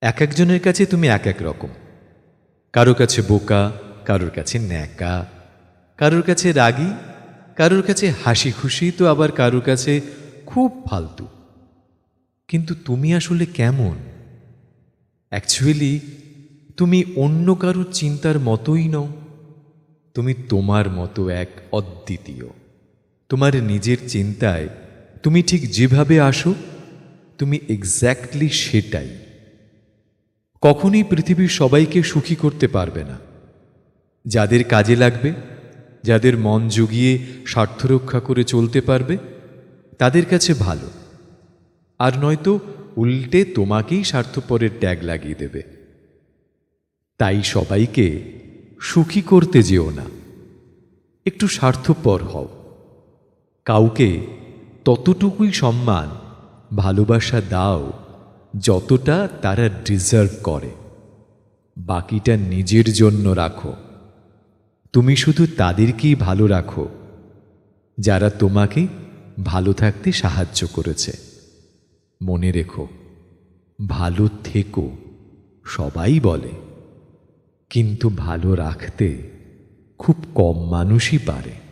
এক একজনের কাছে তুমি এক এক রকম। কারো কাছে বোকা, কারোর কাছে ন্যাকা, কারোর কাছে রাগী, কারোর কাছে হাসি খুশি, তো আবার কারোর কাছে খুব ফালতু। কিন্তু তুমি আসলে কেমন? অ্যাকচুয়ালি তুমি অন্য কারোর চিন্তার মতোই নও। তুমি তোমার মতো এক অদ্বিতীয়। তোমার নিজের চিন্তায় তুমি ঠিক যেভাবে আসো, তুমি এক্স্যাক্টলি সেটাই। কখনোই পৃথিবীর সবাইকে সুখী করতে পারবে না। যাদের কাজে লাগবে, যাদের মন জুগিয়ে স্বার্থ রক্ষা করে চলতে পারবে, তাদের কাছে ভালো। আর নয়তো উল্টে তোমাকেই স্বার্থপরের ট্যাগ লাগিয়ে দেবে। তাই সবাইকে সুখী করতে যেও না, একটু স্বার্থপর হও। কাউকে ততটুকুই সম্মান, ভালোবাসা দাও যতটা তারা ডিজার্ভ করে। বাকিটা নিজের জন্য রাখো। তুমি শুধু তাদেরকেই ভালো রাখো যারা তোমাকে ভালো থাকতে সাহায্য করেছে। মনে রেখো, ভালো থেকো সবাই বলে, কিন্তু ভালো রাখতে খুব কম মানুষই পারে।